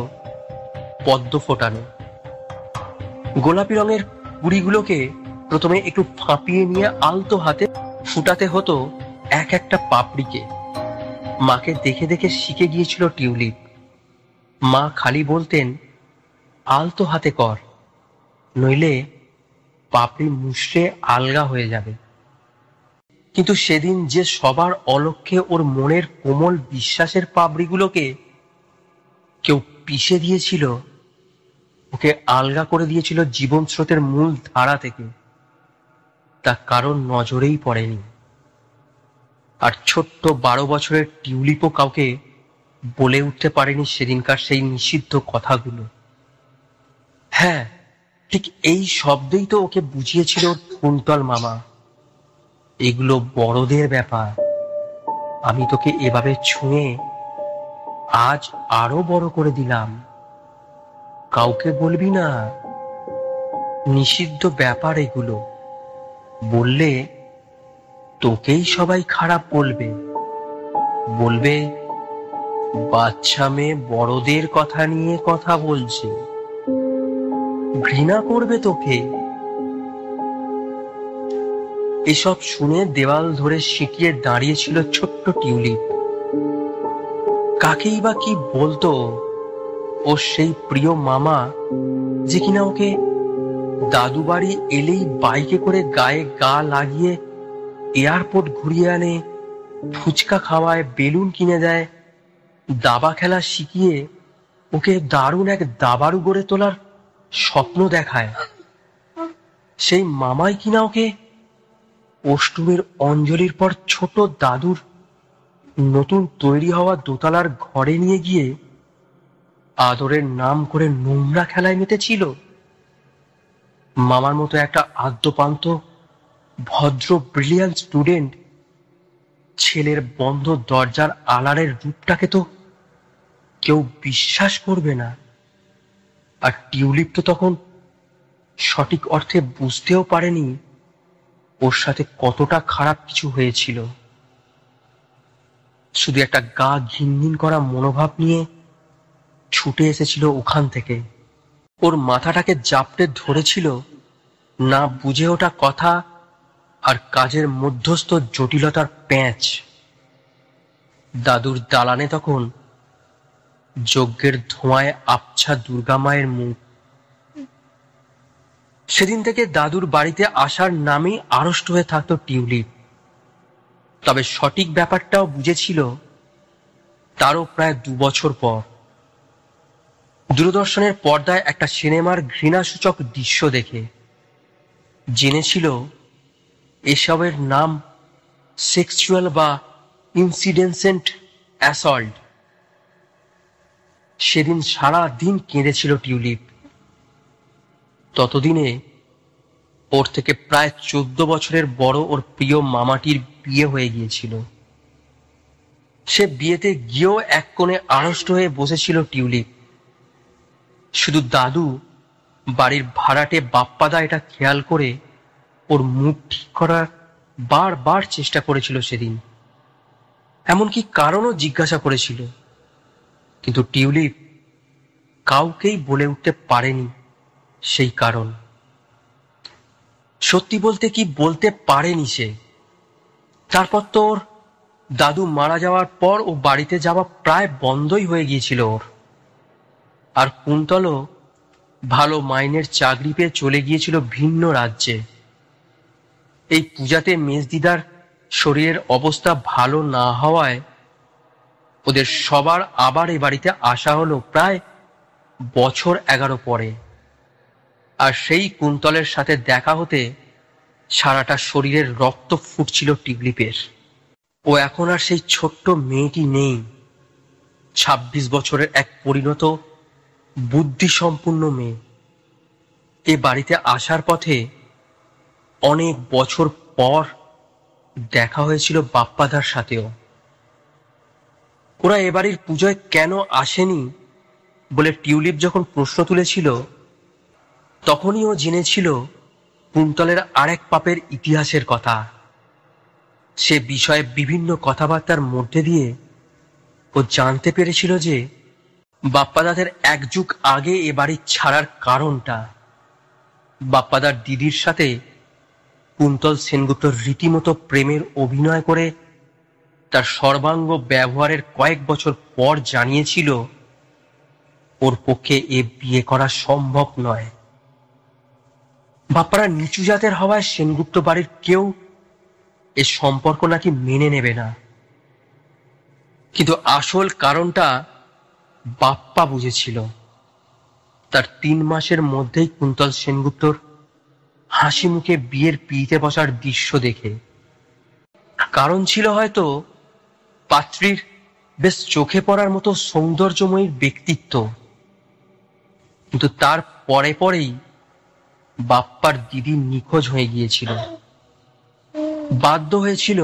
পদ্ম ফোটানো। গোলাপি রঙের কুড়িগুলোকে প্রথমে একটু ফাঁপিয়ে নিয়ে আলতো হাতে ফুটাতে হতো এক একটা পাপড়িকে। মাকে দেখে দেখে শিখে গিয়েছিল টিউলিপ। মা খালি বলতেন, আলতো হাতে কর, নইলে পাপড়ি মুষড়ে আলগা হয়ে যাবে। কিন্তু সেদিন যে সবার অলক্ষ্যে ওর মনের কোমল বিশ্বাসের পাপড়িগুলোকে কেউ পিষে দিয়েছিল, ওকে আলগা করে দিয়েছিল জীবন স্রোতের মূল ধারা থেকে, তা কারোর নজরেই পড়েনি। আর ছোট্ট 12 বছরের টিউলিপও কাউকে বলে উঠতে পারেনি সেদিনকার সেই নিষিদ্ধ কথাগুলো। হ্যাঁ, ঠিক এই শব্দেই তো ওকে বুঝিয়েছিল ওর কুন্তল মামা, এগুলো বড়দের ব্যাপার, আমি তোকে এভাবে ছুঁয়ে আজ আরো বড় করে দিলাম, কাউকে বলবি না, নিষিদ্ধ ব্যাপার এগুলো, বললে তোকেই সবাই খারাপ বলবে, বলবে বাচ্চা মেয়ে বড়দের কথা নিয়ে কথা বলছে, ঘৃণা করবে তোকে। এসব শুনে দেওয়াল ধরে সিঁটিয়ে দাঁড়িয়েছিল ছোট্ট টিউলিপ। কাকেই বা কি বলতো ওর সেই প্রিয় মামা, যে কিনা ওকে দাদু বাড়ি এলেই বাইকে করে গায়ে গা লাগিয়ে এয়ারপোর্ট ঘুরিয়ে আনে, ফুচকা খাওয়ায়, বেলুন কিনে দেয়, দাবা খেলা শিখিয়ে ওকে দারুণ এক দাবাড়ু গড়ে তোলার স্বপ্ন দেখায়। সেই মামাই কিনা ওকে অষ্টমীর অঞ্জলির পর ছোট দাদুর নতুন তৈরি হওয়া দোতলার ঘরে নিয়ে গিয়ে আদরের নাম করে নোংরা খেলায় মেতেছিল। মামার মতো একটা আদ্যপান্ত ভদ্র ব্রিলিয়ান্ট স্টুডেন্ট ছেলের বন্ধ দরজার আলারের রূপটাকে তো কেউ বিশ্বাস করবে না। আর টিউলিপ তো তখন সঠিক অর্থে বুঝতেও পারেনি ওর সাথে কতটা খারাপ কিছু হয়েছিল। শুধু একটা গা ঘিনঘিন করা মনোভাব নিয়ে ছুটে এসেছিল ওখান থেকে। ওর মাথাটাকে জাপটে ধরেছিল না বুঝে ওঠা কথা আর কাজের মধ্যস্থ জটিলতার প্যাঁচ। দাদুর দালানে তখন যজ্ঞের ধোঁয়ায় আবছা দুর্গা মায়ের মুখ। সেদিন থেকে দাদুর বাড়িতে আসার নামেই আড়ষ্ট হয়ে থাকতো টিউলিপ। তবে সঠিক ব্যাপারটাও বুঝেছিল তারও প্রায় 2 বছর পর। দূরদর্শনের পর্দায় একটা সিনেমার ঘৃণাসূচক দৃশ্য দেখে জেনেছিল এসবের নাম সেক্সুয়াল বা ইনসিডেন্সেন্ট অ্যাসল্ট। সেদিন সারা দিন কেঁদেছিল টিউলিপ। ততদিনে ওর থেকে প্রায় 14 বছরের বড় ওর প্রিয় মামাটির বিয়ে হয়ে গিয়েছিল। সে বিয়েতে গিয়েও এক কোণে আড়ষ্ট হয়ে বসেছিল টিউলিপ। শুধু দাদু বাড়ির ভাড়াটে বাপ্পাদা এটা খেয়াল করে ওর মুখ ঠিক করার বারবার চেষ্টা করেছিল সেদিন, এমনকি কারণও জিজ্ঞাসা করেছিল, কিন্তু টিউলিপ কাউকেই বলে উঠতে পারেনি সেই কারণ। সত্যি বলতে কি বলতে পারেনি সে। তারপর তো ওর দাদু মারা যাওয়ার পর ও বাড়িতে যাওয়া প্রায় বন্ধই হয়ে গিয়েছিল ওর। আর কুন্তলও ভালো মাইনের চাকরি পেয়ে চলে গিয়েছিল ভিন্ন রাজ্যে। এই পূজাতে মেজদিদার শরীরের অবস্থা ভালো না হওয়ায় ওদের সবার আবার এ বাড়িতে আসা হলো প্রায় বছর 11 পরে। আর সেই কুন্তলের সাথে দেখা হতে সারাটা শরীরের রক্ত ফুটছিল টিউলিপের। ও এখন আর সেই ছোট্ট মেয়েটি নেই, 26 বছরের এক পরিণত বুদ্ধিসম্পন্ন মেয়ে। এ বাড়িতে আসার পথে অনেক বছর পর দেখা হয়েছিল বাপ্পাদার সাথেও। ওরা এ বাড়ির পুজোয় কেন আসেনি বলে টিউলিপ যখন প্রশ্ন তুলেছিল, তখনই ও জেনেছিল কুন্তলের আরেক পাপের ইতিহাসের কথা। সে বিষয়ে বিভিন্ন কথাবার্তার মধ্যে দিয়ে ও জানতে পেরেছিল যে বাপ্পাদাদের 1 যুগ আগে এ বাড়ি ছাড়ার কারণটা। বাপ্পাদার দিদির সাথে কুন্তল সেনগুপ্ত রীতিমতো প্রেমের অভিনয় করে তার সর্বাঙ্গ ব্যবহারের কয়েক বছর পর জানিয়েছিল ওর পক্ষে এ বিয়ে করা সম্ভব নয়। বাপ্পারা নিচু জাতের হওয়ায় সেনগুপ্ত বাড়ির কেউ এ সম্পর্ক নাকি মেনে নেবে না। কিন্তু আসল কারণটা বাপ্পা বুঝেছিল তার 3 মাসের মধ্যেই কুন্তল সেনগুপ্তর হাসি মুখে বিয়ের পিড়িতে বসার দৃশ্য দেখে। কারণ ছিল হয়তো পাত্রীর বেশ চোখে পড়ার মতো সৌন্দর্যময়ীর ব্যক্তিত্ব। কিন্তু তার পরে পরেই বাপ্পার দিদি নিখোঁজ হয়ে গিয়েছিল। বাধ্য হয়েছিল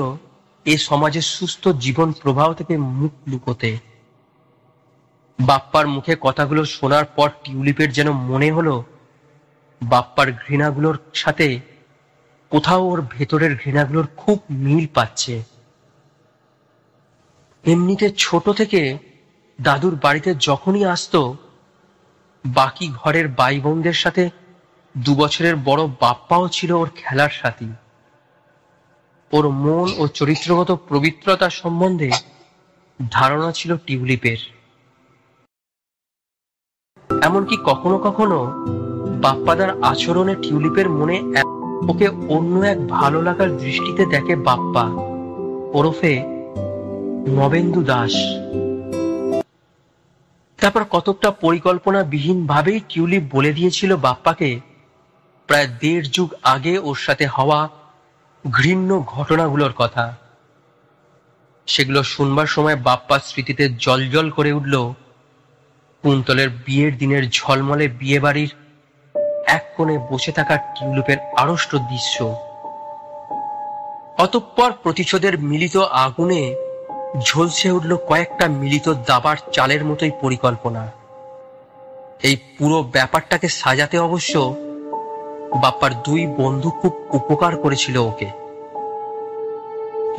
এ সমাজের সুস্থ জীবন প্রবাহ থেকে মুখ লুকোতে। বাপ্পার মুখে কথাগুলো শোনার পর টিউলিপের যেন মনে হলো বাপ্পার ঘৃণাগুলোর সাথে কোথাও ওর ভেতরের ঘৃণাগুলোর খুব মিল পাচ্ছে। এমনিতে ছোট থেকে দাদুর বাড়িতে যখনই আসতো, বাকি ঘরের ভাই বোনদের সাথে 2 বছরের বড় বাপ্পাও ছিল ওর খেলার সাথী। ওর মন ও চরিত্রগত পবিত্রতা সম্বন্ধে ধারণা ছিল টিউলিপের। এমনকি কখনো কখনো বাপ্পাদার আচরণে টিউলিপের মনে ওকে অন্য এক ভালো লাগার দৃষ্টিতে দেখে বাপ্পা ওরফে নবেন্দু দাস। তারপর কতকটা পরিকল্পনা বিহীন ভাবেই টিউলিপ বলে দিয়েছিল বাপ্পাকে প্রায় 1.5 যুগ আগে ওর সাথে হওয়া ঘৃণ্য ঘটনাগুলোর কথা। সেগুলো শুনবার সময় বাপ্পার স্মৃতিতে জলজল করে উঠল কুন্তলের বিয়ের দিনের ঝলমলে বিয়ে বাড়ির এক কোণে বসে থাকা টিউলিপের আড়ষ্ট দৃশ্য। অতঃপর প্রতিশোধের মিলিত আগুনে ঝলসে উঠল কয়েকটা মিলিত দাবার চালের মতোই পরিকল্পনা। এই পুরো ব্যাপারটাকে সাজাতে অবশ্য বাপ্পার 2 বন্ধু খুব উপকার করেছিল ওকে।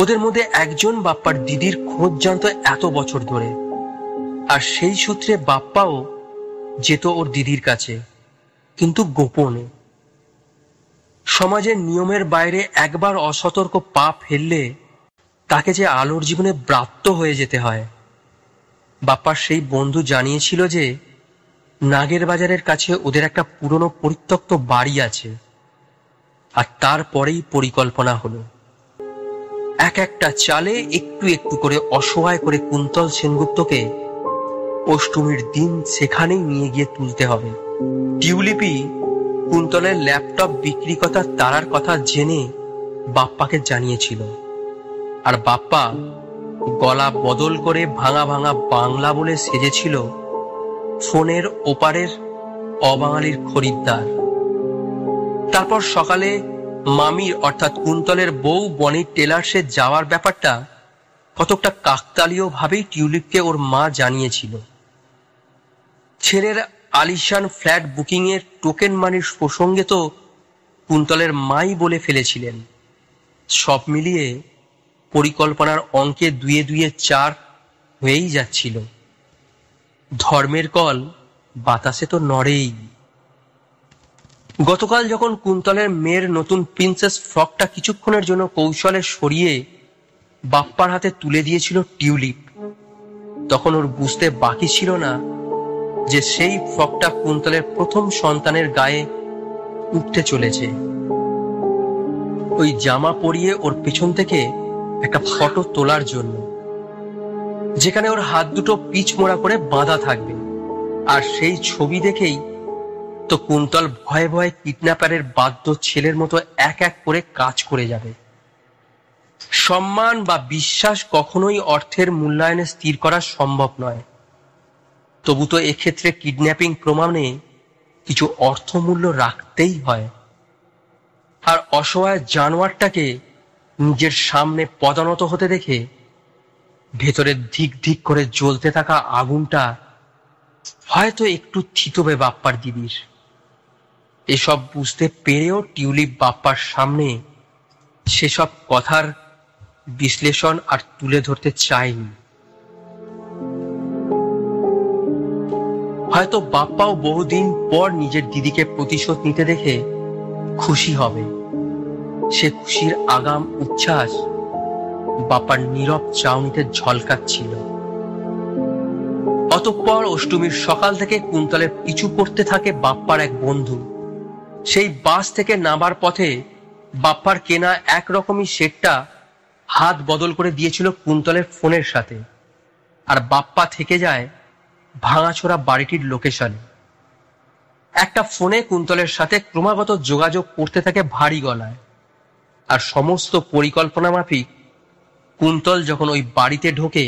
ওদের মধ্যে একজন বাপ্পার দিদির খোঁজ জানত এত বছর ধরে, আর সেই সূত্রে বাপ্পাও যেত ওর দিদির কাছে, কিন্তু গোপনে। সমাজের নিয়মের বাইরে একবার অসতর্ক পা ফেললে তাকে যে আলোর জীবনে ব্রাত্য হয়ে যেতে হয়। বাপ্পার সেই বন্ধু জানিয়েছিল যে নাগের বাজারের কাছে ওদের একটা পুরনো পরিত্যক্ত বাড়ি আছে, আর তারপরেই পরিকল্পনা হলো এক একটা চালে একটু একটু করে অসহায় করে কুন্তল সেনগুপ্তকে অষ্টমীর দিন সেখানেই নিয়ে গিয়ে তুলতে হবে। টিউলিপি কুন্তলের ল্যাপটপ বিক্রি তারার কথা জেনে বাপ্পাকে জানিয়েছিল, আর বাপ্পা গলা বদল করে ভাঙা ভাঙা বাংলা বলে সেজেছিল ফোনের ওপারের অবাঙালির খরিদ্দার। তারপর সকালে মামির অর্থাৎ কুন্তলের বউ বনি টেলার্সে যাওয়ার ব্যাপারটা কতকটা কাকতালীয় ভাবেই টিউলিপকে ওর মা জানিয়েছিল। ছেলের আলিশান ফ্ল্যাট বুকিং এর টোকেন মানির প্রসঙ্গে তো কুন্তলের মাই বলে ফেলেছিলেন। সব মিলিয়ে পরিকল্পনার অঙ্কে 2 2 4 হয়েই যাচ্ছিল। ধর্মের কল বাতাসে তো নড়েই। গতকাল যখন কুন্তলের মেয়ের নতুন প্রিন্সেস ফ্রকটা কিছুক্ষণের জন্য কৌশলে সরিয়ে বাপ্পার হাতে তুলে দিয়েছিল টিউলিপ, তখন ওর বুঝতে বাকি ছিল না যে সেই ফ্রকটা কুন্তলের প্রথম সন্তানের গায়ে উঠতে চলেছে। ওই জামা পরিয়ে ওর পেছন থেকে একটা ফটো তোলার জন্য, যেখানে ওর হাত দুটো পিচ মোড়া করে বাঁধা থাকবে। আর সেই ছবি দেখেই তো কুন্তল ভয়ে ভয়ে কিডন্যাপারের বাধ্য ছেলের মতো এক এক করে কাজ করে যাবে। সম্মান বা বিশ্বাস কখনোই অর্থের মূল্যায়নে স্থির করা সম্ভব নয়, তবু তো এক্ষেত্রে কিডন্যাপিং প্রমাণে কিছু অর্থমূল্য রাখতেই হয়। আর অসহায় জানোয়ারটাকে নিজের সামনে পদানত হতে দেখে ভেতরে ধিক ধিক করে জ্বলতে থাকা আগুনটা হয়তো একটু থিতবে বাপ্পার দিদির। এসব বুঝতে পেরেও টিউলিপ বাপ্পার সামনে সেসব কথার বিশ্লেষণ আর তুলে ধরতে চায়নি। হয়তো বাপ্পাও বহুদিন পর নিজের দিদিকে প্রতিশোধ নিতে দেখে খুশি হবে। সে খুশির আগাম উচ্ছ্বাস বাপ্পার নীরব চাউনিতে ঝলকাচ্ছিল। অতঃপর অষ্টমীর সকাল থেকে কুন্তলের পিছু করতে থাকে বাপ্পার এক বন্ধু। সেই বাস থেকে নামার পথে বাপ্পার কেনা একরকমই সেটটা হাত বদল করে দিয়েছিল কুন্তলের ফোনের সাথে, আর বাপ্পা থেকে যায় ভাঙাচোরা বাড়িটির লোকেশনে। একটা ফোনে কুন্তলের সাথে ক্রমাগত যোগাযোগ করতে থাকে ভারী গলায়। আর সমস্ত পরিকল্পনা মাফিক কুন্তল যখন ওই বাড়িতে ঢোকে,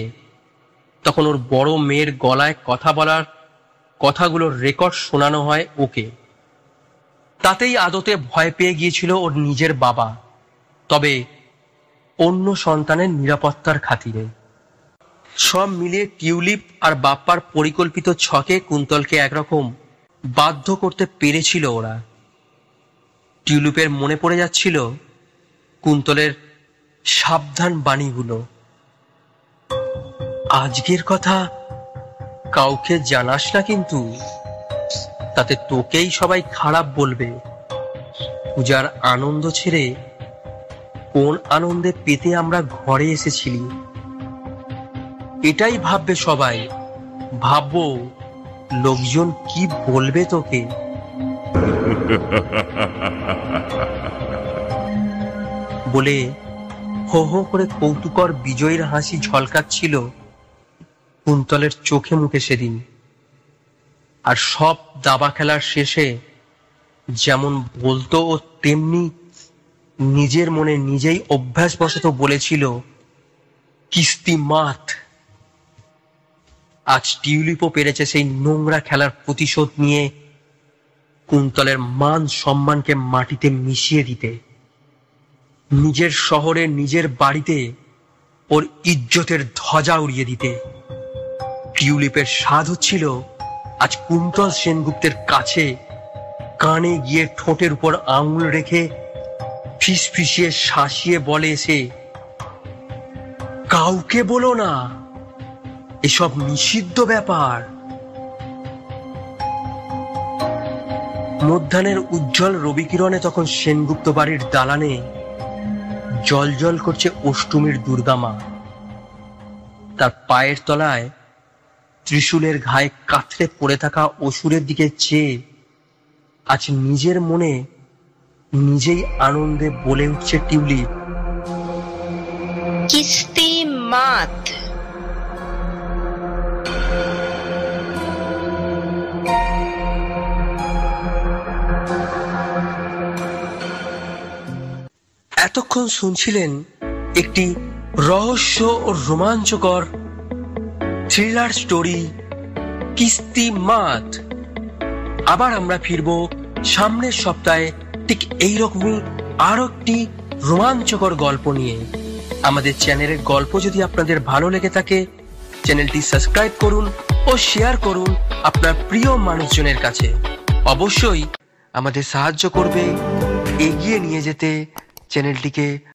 তখন ওর বড় মেয়ের গলায় কথা বলার কথাগুলোর রেকর্ড শোনানো হয় ওকে। তাতেই আদতে ভয় পেয়ে গিয়েছিল ওর নিজের বাবা, তবে অন্য সন্তানের নিরাপত্তার খাতিরে। সব মিলিয়ে টিউলিপ আর বাপ্পার পরিকল্পিত ছকে কুন্তলকে একরকম বাধ্য করতে পেরেছিল ওরা। টিউলিপের মনে পড়ে যাচ্ছিল কুন্তলের সাবধান বাণীগুলো। আজকের কথা কাউকে জানাস না কিন্তু, তাতে তোকেই সবাই খারাপ বলবে। পূজার আনন্দ ছেড়ে কোন আনন্দে পেতে আমরা ঘরে এসেছিলি, এটাই ভাববে সবাই। ভাববো লোকজন কি বলবে তোকে। বলে হো হো করে কৌতুকর বিজয়ীর হাসি ঝলকাচ্ছিল কুন্তলের চোখে মুখে সেদিন। আর সব দাবা খেলার শেষে যেমন বলতো ও তেমনি নিজের মনে নিজেই অভ্যাসবশত বলেছিল, কিস্তি মাত। আজ টিউলিপও পেরেছে সেই নোংরা খেলার প্রতিশোধ নিয়ে কুন্তলের মান সম্মানকে মাটিতে মিশিয়ে দিতে। নিজের শহরে নিজের বাড়িতে ওর ইজ্জতের ধ্বজা উড়িয়ে দিতে। টিউলিপের স্বাদ হচ্ছিল আজ কুন্তল সেনগুপ্তের কাছে কানে গিয়ে ঠোঁটের উপর আঙুল রেখে ফিসফিসিয়ে শাসিয়ে বলে এসে, কাউকে বলো না, এসব নিষিদ্ধ ব্যাপার। মধ্যাহ্নের উজ্জ্বল রবিকিরণে তখন সেনগুপ্ত বাড়ির দালানে জল করছে অষ্টমীর দুর্গা মা। তার পায়ের তলায় ত্রিশূলের ঘায়ে কাতরে পড়ে থাকা অসুরের দিকে চেয়ে আজ নিজের মনে নিজেই আনন্দে বলে উঠছে টিউলিপ, কিস্তি মাত। এতক্ষণ শুনছিলেন একটি রহস্য ও রোমাঞ্চকর থ্রিলার স্টোরি, কিস্তি মাত। আবার আমরা ফিরবো সামনের সপ্তাহে ঠিক এইরকমই আরো একটি রোমাঞ্চকর গল্প নিয়ে। আমাদের চ্যানেলের গল্প যদি আপনাদের ভালো লেগে থাকে, চ্যানেলটি সাবস্ক্রাইব করুন ও শেয়ার করুন আপনার প্রিয় মানুষজনের কাছে। অবশ্যই আমাদের সাহায্য করবে এগিয়ে নিয়ে যেতে চ্যানেলটিকে